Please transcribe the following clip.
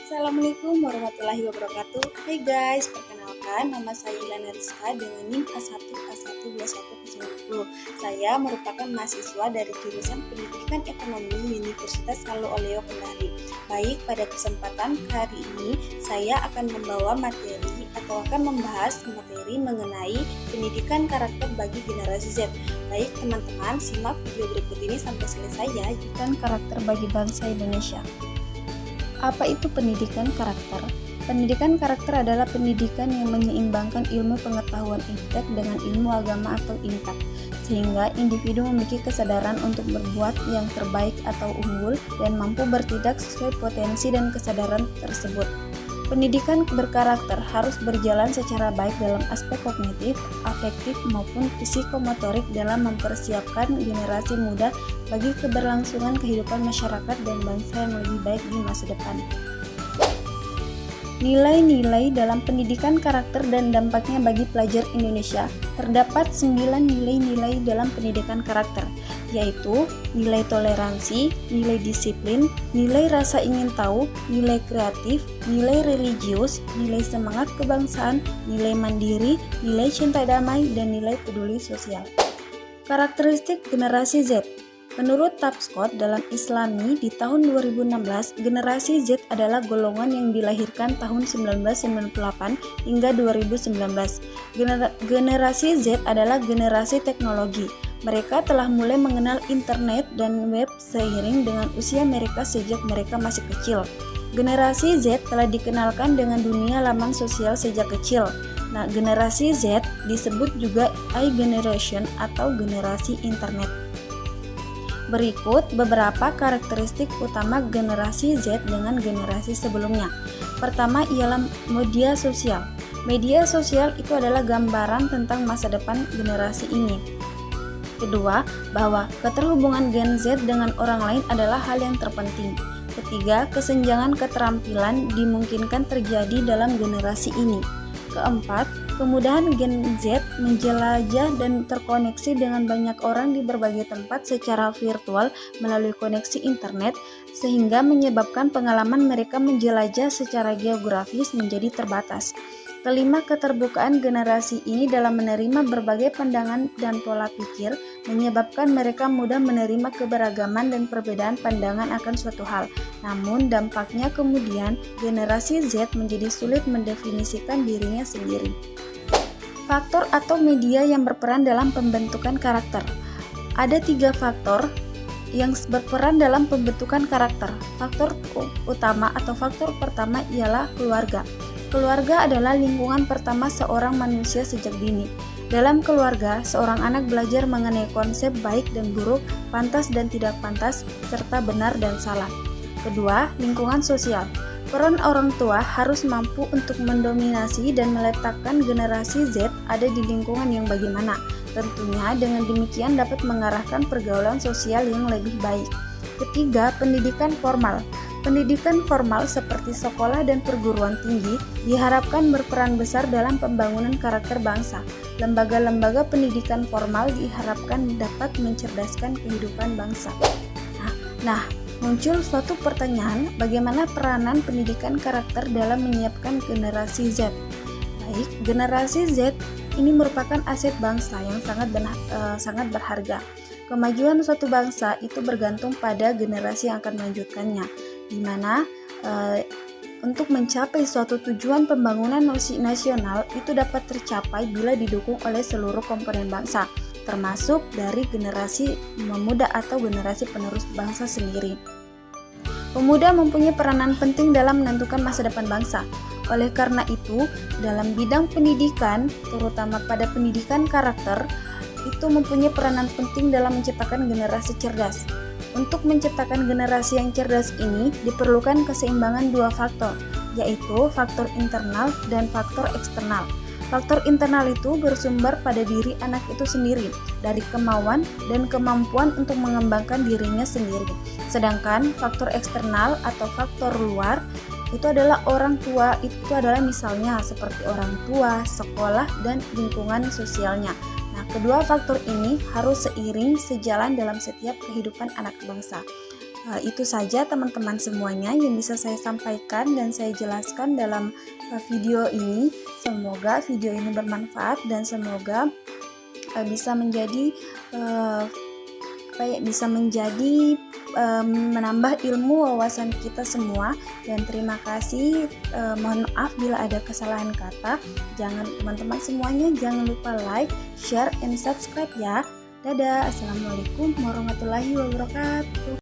Assalamualaikum warahmatullahi wabarakatuh. Hai guys, perkenalkan nama saya Ilana Rizka dengan NIM A1A12190. Saya merupakan mahasiswa dari jurusan Pendidikan Ekonomi Universitas Salo Oleo Kendari. Baik, pada kesempatan hari ini saya akan membawa materi atau akan membahas materi mengenai pendidikan karakter bagi generasi Z. Baik teman-teman, simak video berikut ini sampai selesai ya. Pendidikan karakter bagi bangsa Indonesia. Apa itu pendidikan karakter? Pendidikan karakter adalah pendidikan yang menyeimbangkan ilmu pengetahuan iptek dengan ilmu agama atau intak, sehingga individu memiliki kesadaran untuk berbuat yang terbaik atau unggul dan mampu bertindak sesuai potensi dan kesadaran tersebut. Pendidikan berkarakter harus berjalan secara baik dalam aspek kognitif, afektif, maupun psikomotorik dalam mempersiapkan generasi muda bagi keberlangsungan kehidupan masyarakat dan bangsa yang lebih baik di masa depan. Nilai-nilai dalam pendidikan karakter dan dampaknya bagi pelajar Indonesia. Terdapat 9 nilai-nilai dalam pendidikan karakter, yaitu nilai toleransi, nilai disiplin, nilai rasa ingin tahu, nilai kreatif, nilai religius, nilai semangat kebangsaan, nilai mandiri, nilai cinta damai, dan nilai peduli sosial. Karakteristik generasi Z. Menurut Tapscott dalam Islami di tahun 2016, generasi Z adalah golongan yang dilahirkan tahun 1998 hingga 2019. Generasi Z adalah generasi teknologi. Mereka telah mulai mengenal internet dan web seiring dengan usia mereka sejak mereka masih kecil. Generasi Z telah dikenalkan dengan dunia laman sosial sejak kecil. Nah, generasi Z disebut juga I-Generation atau generasi internet. Berikut beberapa karakteristik utama generasi Z dengan generasi sebelumnya. Pertama ialah media sosial. Media sosial itu adalah gambaran tentang masa depan generasi ini. Kedua, bahwa keterhubungan Gen Z dengan orang lain adalah hal yang terpenting. Ketiga, kesenjangan keterampilan dimungkinkan terjadi dalam generasi ini. Keempat, kemudahan Gen Z menjelajah dan terkoneksi dengan banyak orang di berbagai tempat secara virtual melalui koneksi internet, sehingga menyebabkan pengalaman mereka menjelajah secara geografis menjadi terbatas. Kelima, keterbukaan generasi ini dalam menerima berbagai pandangan dan pola pikir menyebabkan mereka mudah menerima keberagaman dan perbedaan pandangan akan suatu hal. Namun dampaknya kemudian generasi Z menjadi sulit mendefinisikan dirinya sendiri. Faktor atau media yang berperan dalam pembentukan karakter. Ada 3 faktor yang berperan dalam pembentukan karakter. Faktor utama atau faktor pertama ialah keluarga. Keluarga adalah lingkungan pertama seorang manusia sejak dini. Dalam keluarga, seorang anak belajar mengenai konsep baik dan buruk, pantas dan tidak pantas, serta benar dan salah. Kedua, lingkungan sosial. Peran orang tua harus mampu untuk mendominasi dan meletakkan generasi Z ada di lingkungan yang bagaimana. Tentunya dengan demikian dapat mengarahkan pergaulan sosial yang lebih baik. Ketiga, pendidikan formal. Pendidikan formal seperti sekolah dan perguruan tinggi diharapkan berperan besar dalam pembangunan karakter bangsa. Lembaga-lembaga pendidikan formal diharapkan dapat mencerdaskan kehidupan bangsa. Nah, muncul suatu pertanyaan, bagaimana peranan pendidikan karakter dalam menyiapkan generasi Z? Baik, generasi Z ini merupakan aset bangsa yang sangat berharga. Kemajuan suatu bangsa itu bergantung pada generasi yang akan melanjutkannya, di mana untuk mencapai suatu tujuan pembangunan nasional itu dapat tercapai bila didukung oleh seluruh komponen bangsa, termasuk dari generasi pemuda atau generasi penerus bangsa sendiri. Pemuda mempunyai peranan penting dalam menentukan masa depan bangsa. Oleh karena itu, dalam bidang pendidikan, terutama pada pendidikan karakter, itu mempunyai peranan penting dalam menciptakan generasi cerdas. Untuk menciptakan generasi yang cerdas ini diperlukan keseimbangan 2 faktor, yaitu faktor internal dan faktor eksternal. Faktor internal itu bersumber pada diri anak itu sendiri, dari kemauan dan kemampuan untuk mengembangkan dirinya sendiri. Sedangkan faktor eksternal atau faktor luar itu adalah orang tua, itu adalah misalnya seperti orang tua, sekolah, dan lingkungan sosialnya. Nah, kedua faktor ini harus seiring sejalan dalam setiap kehidupan anak bangsa. Itu saja teman-teman semuanya yang bisa saya sampaikan dan saya jelaskan dalam video ini. Semoga video ini bermanfaat dan semoga bisa menjadi menambah ilmu wawasan kita semua. Dan terima kasih, mohon maaf bila ada kesalahan kata. Teman-teman semuanya jangan lupa like, share, and subscribe ya. Dadah, assalamualaikum warahmatullahi wabarakatuh.